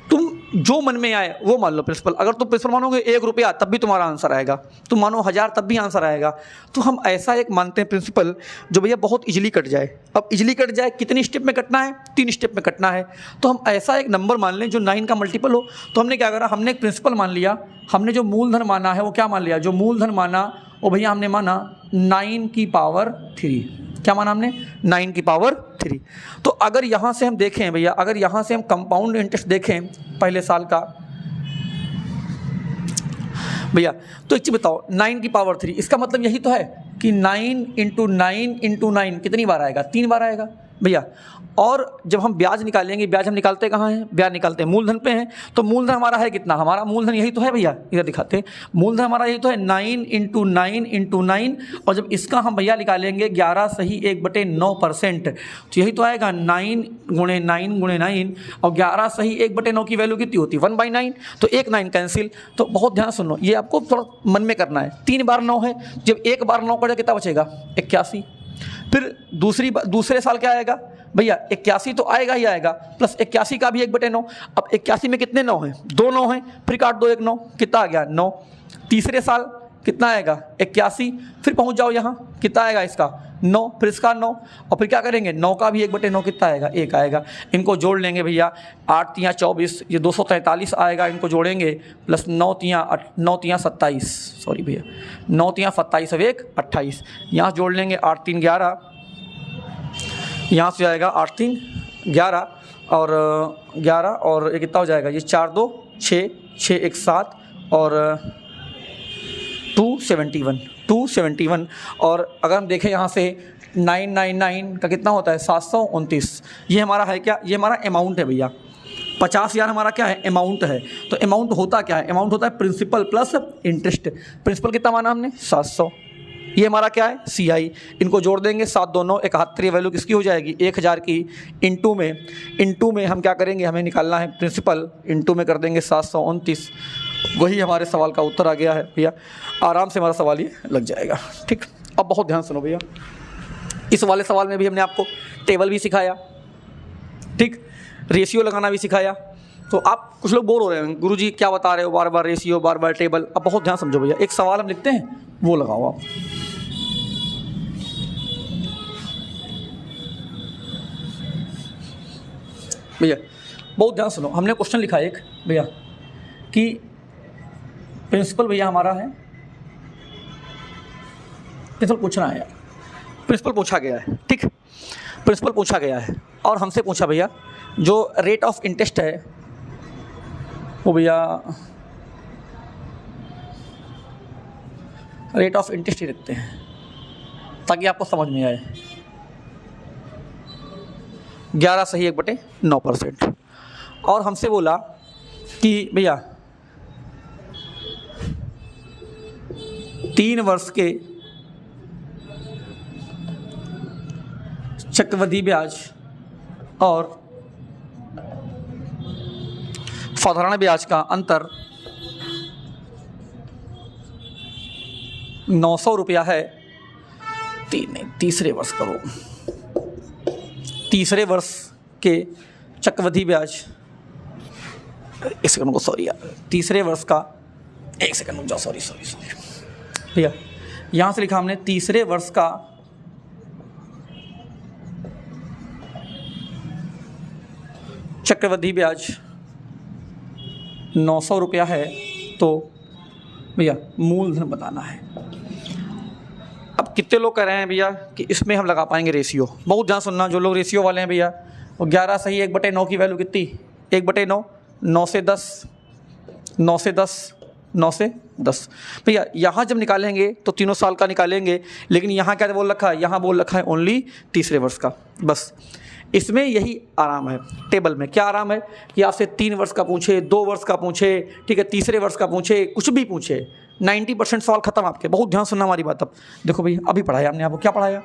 तुम जो मन में आए वो मान लो प्रिंसिपल। अगर तुम प्रिंसिपल मानोगे 1 रुपया तब भी तुम्हारा आंसर आएगा, तुम मानो 1000 तब भी आंसर आएगा। तो हम ऐसा एक मानते हैं प्रिंसिपल जो भैया बहुत इजीली कट जाए। अब इजीली कट जाए कितनी स्टेप में कटना है, 3 स्टेप में कटना है। तो हम ऐसा एक नंबर मान लें जो 9 का मल्टीपल हो। तो हमने क्या करा, हमने एक प्रिंसिपल मान लिया, हमने जो मूलधन माना है वो क्या मान लिया, जो मूलधन माना वो भैया हमने माना 9 की पावर 3। क्या माना हमने 9 की पावर 3। तो अगर यहाँ से हम देखें भैया, अगर यहाँ से हम कंपाउंड इंटरेस्ट देखें पहले साल का भैया, तो एक चीज़ बताओ, 9 की पावर 3, इसका मतलब यही तो है कि 9 इंटू 9 कितनी बार आएगा? 3 बार आएगा भैया। और जब हम ब्याज निकालेंगे, ब्याज हम निकालते कहाँ हैं? ब्याज निकालते हैं मूलधन पे हैं। तो मूलधन हमारा है कितना? हमारा मूलधन यही तो है भैया, इधर दिखाते हैं, मूलधन हमारा यही तो है 9 इंटू 9। और जब इसका हम भैया निकालेंगे 11 सही 1/9%, तो यही तो आएगा 9 गुणे 9 और 11 सही 1/9 की वैल्यू कितनी होती है? 1/9। तो 1 9 कैंसिल। तो बहुत ध्यान सुनो, ये आपको थोड़ा मन में करना है। 3 बार 9 है, जब 1 बार 9 करेगा कितना बचेगा? 81। फिर दूसरे साल क्या आएगा भैया? 81 तो आएगा ही आएगा, प्लस 81 का भी 1/9। अब 81 में कितने 9 हैं? 2 9 हैं, फिर काट दो 1 9, कितना आ गया? 9। तीसरे साल कितना आएगा? 81। फिर पहुंच जाओ यहाँ, कितना आएगा इसका? 9, फिर इसका 9, और फिर क्या करेंगे? 9 का भी 1/9 कितना आएगा? 1 आएगा। इनको जोड़ लेंगे भैया, 8 तियाँ 24, ये 243 आएगा, इनको जोड़ेंगे, प्लस 9 तियाँ 27, सॉरी भैया, 9 तियाँ 27 और 1 28, यहाँ जोड़ लेंगे 8 3 11, यहाँ से आएगा 8 3 11 और 11 और ये कितना हो जाएगा? ये 4 2 6 6 1 7 और 271। और अगर हम देखें यहाँ से 999 का कितना होता है? 729। ये हमारा है क्या? ये हमारा अमाउंट है भैया। 50,000 हमारा क्या है? अमाउंट है। तो अमाउंट होता क्या है? अमाउंट होता है प्रिंसिपल प्लस इंटरेस्ट। प्रिंसिपल कितना माना हमने? 700। ये हमारा क्या है? CI। इनको जोड़ देंगे, 7 2 9 71, वैल्यू किसकी हो जाएगी? 1000 की। इंटू में हम क्या करेंगे? हमें निकालना है प्रिंसिपल, इंटू में कर देंगे 729। वही हमारे सवाल का उत्तर आ गया है भैया। आराम से हमारा सवाल ये लग जाएगा। ठीक, अब बहुत ध्यान सुनो भैया, इस वाले सवाल में भी हमने आपको टेबल भी सिखाया, ठीक, रेशियो लगाना भी सिखाया। तो आप कुछ लोग बोर हो रहे हैं, गुरुजी क्या बता रहे हो, बार बार रेशियो, बार बार टेबल। अब बहुत ध्यान समझो भैया, एक सवाल हम लिखते हैं, वो लगाओ आप। भैया बहुत ध्यान सुनो, हमने क्वेश्चन लिखा है एक भैया कि प्रिंसिपल भैया हमारा है, प्रिंसिपल पूछना है यार, प्रिंसिपल पूछा गया है, ठीक, प्रिंसिपल पूछा गया है और हमसे पूछा भैया जो रेट ऑफ इंटरेस्ट है वो भैया रेट ऑफ इंटरेस्ट ही रखते हैं ताकि आपको समझ में आए। 11 सही 1/9%। और हमसे बोला कि भैया 3 वर्ष के चक्रवृद्धि ब्याज और साधारण ब्याज का अंतर 900 रुपया है। तीसरे वर्ष करो, तीसरे वर्ष के चक्रवृद्धि ब्याज, एक सेकंड को सॉरी यार, तीसरे वर्ष का, एक सेकंड रुक जाओ, सॉरी भैया, यहाँ से लिखा हमने तीसरे वर्ष का चक्रवृद्धि ब्याज 900 रुपया है, तो भैया मूलधन बताना है। अब कितने लोग कह रहे हैं भैया कि इसमें हम लगा पाएंगे रेशियो? बहुत ध्यान सुनना, जो लोग रेशियो वाले हैं भैया, वो 11 सही 1/9 की वैल्यू कितनी? 1/9, 9 से 10, 9 से 10, 9 से 10। भैया यहाँ जब निकालेंगे तो तीनों साल का निकालेंगे, लेकिन यहाँ क्या बोल रखा है? यहाँ बोल रखा है ओनली तीसरे वर्ष का। बस इसमें यही आराम है, टेबल में क्या आराम है कि आपसे 3 वर्ष का पूछे, 2 वर्ष का पूछे, ठीक है, तीसरे वर्ष का पूछे, कुछ भी पूछे, 90% सवाल खत्म आपके। बहुत ध्यान सुनना हमारी बात। अब देखो भैया, अभी पढ़ाया हमने आपको, क्या पढ़ाया?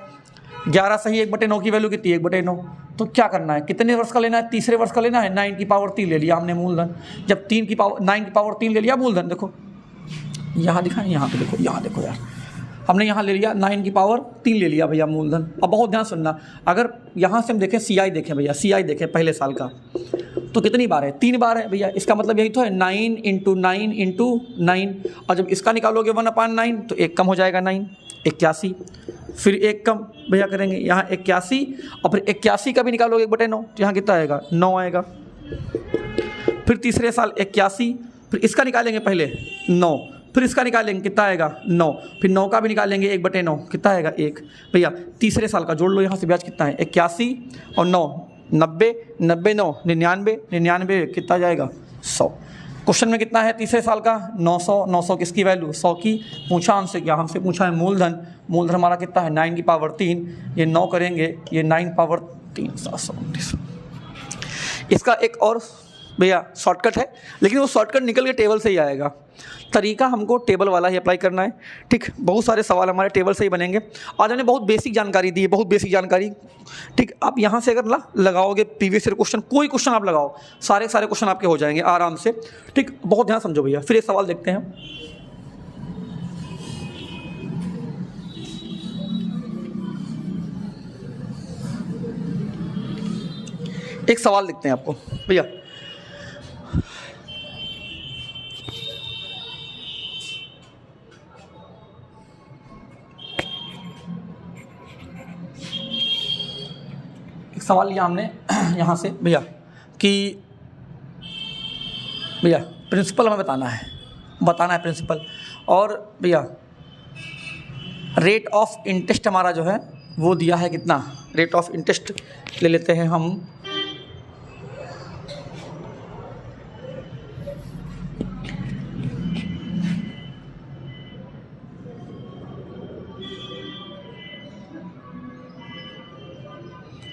11 सही 1/9 की वैल्यू कितनी? 1/9। तो क्या करना है? कितने वर्ष का लेना है? तीसरे वर्ष का लेना है। 9 की पावर 3 ले लिया हमने मूलधन। जब 9 की पावर 3 ले लिया मूलधन, देखो यहाँ दिखाएं, यहाँ पे देखो, यहाँ देखो यार, हमने यहाँ ले लिया 9 की पावर 3 ले लिया भैया मूलधन। अब बहुत ध्यान सुनना, अगर यहाँ से हम देखें CI देखें भैया, CI देखें पहले साल का, तो कितनी बार है? 3 बार है भैया। इसका मतलब यही तो है 9 इंटू 9, और जब इसका निकालोगे 1/9 तो 1 कम हो जाएगा 9, 81, फिर 1 कम भैया करेंगे यहाँ 81, और फिर 81 का भी निकालोगे 1/9 तो यहाँ कितना आएगा? 9 आएगा। फिर तीसरे साल 81, फिर इसका निकालेंगे पहले 9, फिर इसका निकालेंगे, कितना आएगा 9, फिर 9 का भी निकालेंगे 1/9, कितना आएगा 1। भैया तीसरे साल का जोड़ लो, यहाँ से ब्याज कितना है 81 और 9 90, 90 9 99, 99 कितना जाएगा 100। क्वेश्चन में कितना है तीसरे साल का 900, 900 किसकी वैल्यू 100 की। पूछा हमसे क्या, हमसे पूछा है मूलधन, मूलधन हमारा कितना है 9 की पावर 3, ये 9 करेंगे ये 9 पावर 3 729। इसका एक और भैया शॉर्टकट है, लेकिन वो शॉर्टकट निकल के टेबल से ही आएगा। तरीका हमको टेबल वाला ही अप्लाई करना है, ठीक। बहुत सारे सवाल हमारे टेबल से ही बनेंगे। आज हमने बहुत बेसिक जानकारी दी है, बहुत बेसिक जानकारी, ठीक। आप यहाँ से अगर लगाओगे प्रीवियस ईयर क्वेश्चन, कोई क्वेश्चन आप लगाओ, सारे क्वेश्चन आपके हो जाएंगे आराम से, ठीक। बहुत ध्यान समझो भैया। फिर एक सवाल देखते हैं, एक सवाल देखते हैं आपको भैया। एक सवाल लिया हमने यहाँ से भैया कि भैया प्रिंसिपल हमें बताना है प्रिंसिपल, और भैया रेट ऑफ इंटरेस्ट हमारा जो है वो दिया है कितना, रेट ऑफ इंटरेस्ट ले लेते हैं हम,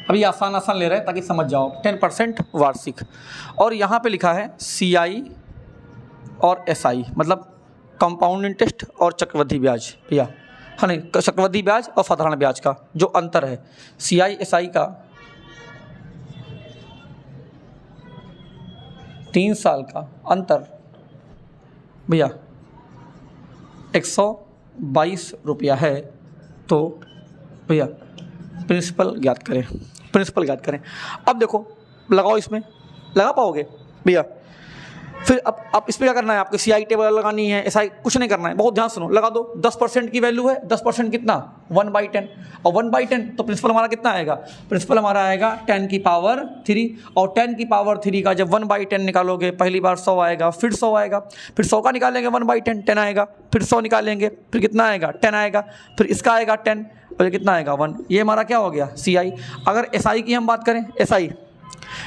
अभी आसान ले रहे हैं ताकि समझ जाओ। 10% वार्षिक, और यहाँ पे लिखा है CI और SI, मतलब कंपाउंड इंटरेस्ट और चक्रवृद्धि ब्याज भैया, हाँ नहीं, चक्रवृद्धि ब्याज और साधारण ब्याज का जो अंतर है, CI SI का 3 साल का अंतर भैया 122 रुपया है। तो भैया प्रिंसिपल ज्ञात करें। अब देखो लगाओ, इसमें लगा पाओगे भैया। फिर अब इसमें क्या करना है, आपको CI टेबल लगानी है, SI कुछ नहीं करना है, बहुत ध्यान सुनो, लगा दो। 10% की वैल्यू है, 10% कितना 1/10, और 1/10 तो प्रिंसिपल हमारा कितना आएगा, प्रिंसिपल हमारा आएगा 10 की पावर 3, और 10 की पावर 3 का जब 1/10 निकालोगे, पहली बार 100 आएगा, फिर 100 आएगा, फिर 100 का निकालेंगे 1/10 10 आएगा, फिर 100 निकालेंगे, फिर कितना आएगा 10 आएगा, फिर इसका आएगा 10 और ये कितना आएगा 1। ये हमारा क्या हो गया CI। अगर SI की हम बात करें, SI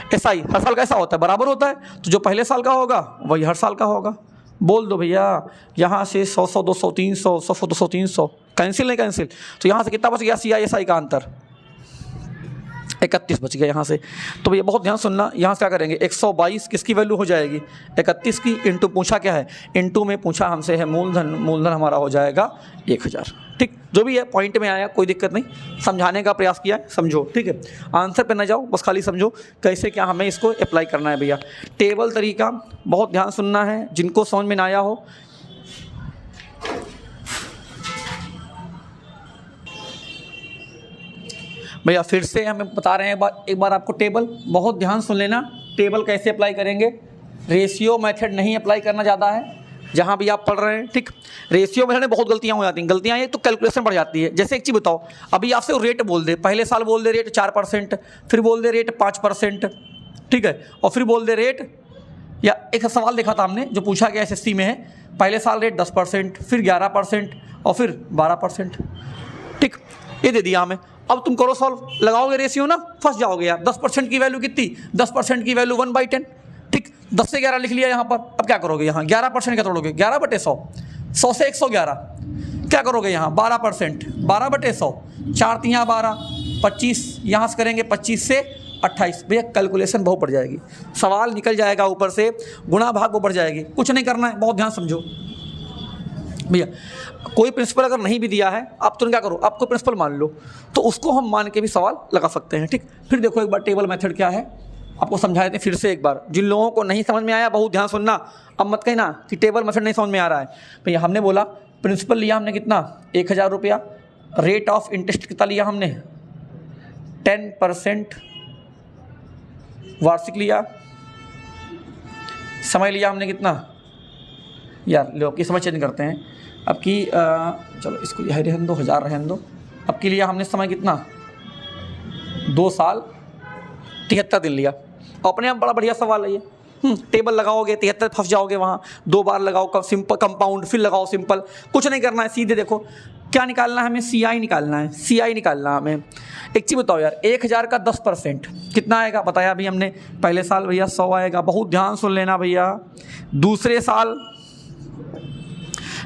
हर साल का ऐसा होता है, बराबर होता है, तो जो पहले साल का होगा वही हर साल का होगा। बोल दो भैया, यहाँ से 100 200 300 100 200 300 कैंसिल नहीं कैंसिल, तो यहाँ से कितना बच गया CI SI का अंतर 31 बच गया यहाँ से। तो भैया बहुत ध्यान सुनना, यहाँ से क्या करेंगे 122 किसकी वैल्यू हो जाएगी 31 की, इंटू पूछा क्या है, इंटू में पूछा हमसे है मूलधन हमारा हो जाएगा 1000, ठीक। जो भी है पॉइंट में आया, कोई दिक्कत नहीं, समझाने का प्रयास किया है, समझो, ठीक है। आंसर पे ना जाओ, बस खाली समझो कैसे क्या हमें इसको अप्लाई करना है भैया। टेबल तरीका बहुत ध्यान सुनना है, जिनको समझ में ना आया हो भैया फिर से हमें बता रहे हैं, एक बार आपको टेबल बहुत ध्यान सुन लेना। टेबल कैसे अप्लाई करेंगे, रेशियो मेथड नहीं अप्लाई करना ज़्यादा है जहाँ भी आप पढ़ रहे हैं, ठीक। रेशियो मेथड में बहुत गलतियाँ हो जाती हैं, गलतियाँ ये तो कैलकुलेशन बढ़ जाती है। जैसे एक चीज़ बताओ, अभी आपसे रेट बोल दे, पहले साल बोल दे रेट 4%, फिर बोल दे रेट 5%, ठीक है, और फिर बोल दे रेट, या एक सवाल देखा था हमने जो पूछा गया SSC में है, पहले साल रेट 10%, फिर 11% और फिर 12%, ठीक। ये दे दिया हमें। अब तुम करो सॉल्व, लगाओगे रेशियो ना, फंस जाओगे यार। 10% की वैल्यू कितनी, 10% की वैल्यू 1/10, ठीक। 10 से 11 लिख लिया यहाँ पर, अब क्या करोगे यहाँ 11% क्या तोड़ोगे, 11/100, 100 से 111 क्या करोगे यहाँ 12%, 12/100, 4 3 12, 25 यहाँ से करेंगे 25 से 28। भैया कैलकुलेशन बहुत बढ़ जाएगी, सवाल निकल जाएगा ऊपर से, गुणा भाग वो बढ़ जाएगी, कुछ नहीं करना है, बहुत ध्यान समझो भैया। कोई प्रिंसिपल अगर नहीं भी दिया है, आप तुरंत क्या करो, आपको प्रिंसिपल मान लो, तो उसको हम मान के भी सवाल लगा सकते हैं, ठीक। फिर देखो एक बार टेबल मेथड क्या है, आपको समझाए थे फिर से एक बार। जिन लोगों को नहीं समझ में आया बहुत ध्यान सुनना, अब मत कहना कि टेबल मेथड नहीं समझ में आ रहा है भैया। हमने बोला प्रिंसिपल लिया हमने कितना 1000 रुपया, रेट ऑफ इंटरेस्ट कितना लिया हमने 10% वार्षिक लिया, समय लिया हमने कितना यार, लो की समय चेंज करते हैं अब की, चलो इसको यह रहने दो, 1000 रहने दो। अब की लिया हमने समय कितना 2 साल 73 दिन लिया। अपने आप बड़ा बढ़िया सवाल है ये, टेबल लगाओगे 73 फंस जाओगे वहाँ, 2 बार लगाओ सिंपल कंपाउंड, फिर लगाओ सिंपल, कुछ नहीं करना है, सीधे देखो क्या निकालना है हमें, CI निकालना है, CI निकालना है हमें। एक चीज़ बताओ यार, 1000 का 10% कितना आएगा, बताया अभी हमने, पहले साल भैया 100 आएगा, बहुत ध्यान सुन लेना भैया। दूसरे साल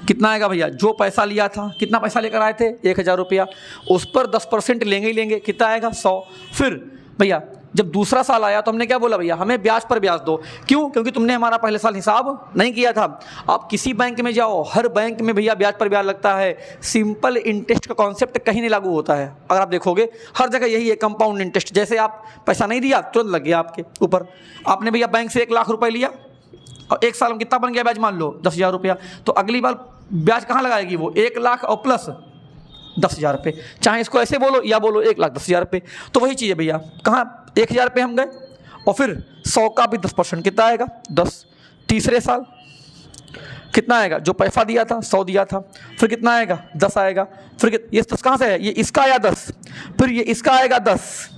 कितना आएगा भैया, जो पैसा लिया था, कितना पैसा लेकर आए थे 1000 रुपया, उस पर 10% लेंगे ही लेंगे, कितना आएगा 100। फिर भैया जब दूसरा साल आया तो हमने क्या बोला भैया, हमें ब्याज पर ब्याज दो, क्यों, क्योंकि तुमने हमारा पहले साल हिसाब नहीं किया था। आप किसी बैंक में जाओ, हर बैंक में भैया ब्याज पर ब्याज लगता है, सिंपल इंटरेस्ट का कॉन्सेप्ट कहीं नहीं लागू होता है। अगर आप देखोगे हर जगह यही है, कंपाउंड इंटरेस्ट। जैसे आप पैसा नहीं दिया तुरंत लग गया आपके ऊपर। आपने भैया बैंक से 1 लाख रुपए लिया और 1 साल में कितना बन गया ब्याज, मान लो 10,000 रुपया, तो अगली बार ब्याज कहाँ लगाएगी वो, 1 लाख और प्लस 10,000 रुपये, चाहे इसको ऐसे बोलो या बोलो 1,10,000 रुपये। तो वही चीज़ है भैया, कहाँ 1,000 रुपये हम गए और फिर 100 का भी 10% कितना आएगा 10। तीसरे साल कितना आएगा, जो पैसा दिया था 100 दिया था, फिर कितना आएगा 10 आएगा, फिर ये 10 कहाँ से है, ये इसका आया 10, फिर ये इसका आएगा 10,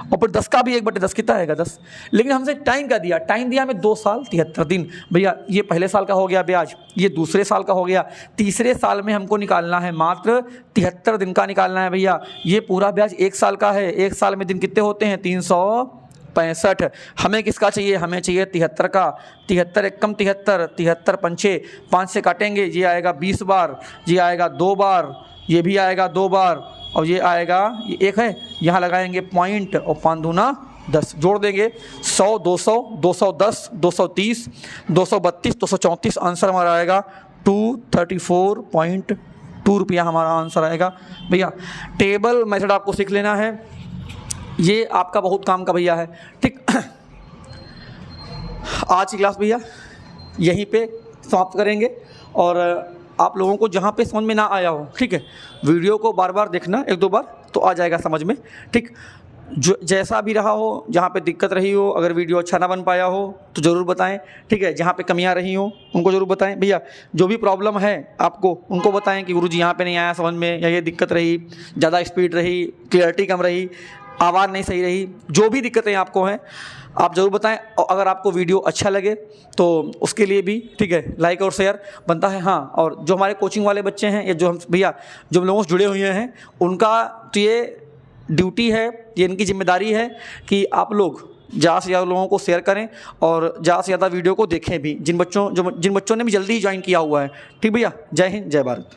और फिर 10 का भी 1/10 कितना आएगा 10। लेकिन हमसे टाइम का दिया, टाइम दिया हमें 2 साल 73 दिन। भैया ये पहले साल का हो गया ब्याज, ये दूसरे साल का हो गया, तीसरे साल में हमको निकालना है मात्र 73 दिन का निकालना है भैया। ये पूरा ब्याज 1 साल का है, 1 साल में दिन कितने होते हैं 365। हमें किसका चाहिए, हमें चाहिए 73 का। 73 एकम 73, 73 पंचे 5 से काटेंगे, ये आएगा 20 बार, ये आएगा 2 बार, ये भी आएगा 2 बार, और ये आएगा, ये 1 है, यहाँ लगाएंगे पॉइंट और 5 दूना 10, जोड़ देंगे 100, 200, 210, 230, 232, 234, आंसर हमारा आएगा 234.2 रुपया हमारा आंसर आएगा। भैया टेबल मेथड आपको सीख लेना है, ये आपका बहुत काम का भैया है, ठीक। आज की क्लास भैया यहीं पे समाप्त करेंगे, और आप लोगों को जहाँ पे समझ में ना आया हो, ठीक है, वीडियो को बार बार देखना, 1-2 बार तो आ जाएगा समझ में, ठीक। जो जैसा भी रहा हो, जहाँ पे दिक्कत रही हो, अगर वीडियो अच्छा ना बन पाया हो तो ज़रूर बताएं, ठीक है। जहाँ पे कमियाँ रही हो उनको ज़रूर बताएं भैया, जो भी प्रॉब्लम है आपको उनको बताएं कि गुरुजी यहाँ पे नहीं आया समझ में, या ये दिक्कत रही, ज़्यादा स्पीड रही, क्लियरिटी कम रही, आवाज़ नहीं सही रही, जो भी दिक्कतें आपको हैं आप ज़रूर बताएं। और अगर आपको वीडियो अच्छा लगे तो उसके लिए भी, ठीक है, लाइक और शेयर बनता है। हाँ, और जो हमारे कोचिंग वाले बच्चे हैं, या जो हम भैया जो हम लोगों से जुड़े हुए हैं, उनका तो ये ड्यूटी है, ये इनकी जिम्मेदारी है कि आप लोग ज़्यादा से ज़्यादा लोगों को शेयर करें और ज़्यादा से ज़्यादा वीडियो को देखें भी, जिन बच्चों ने भी जल्दी ज्वाइन किया हुआ है, ठीक भैया। जय हिंद, जय भारत।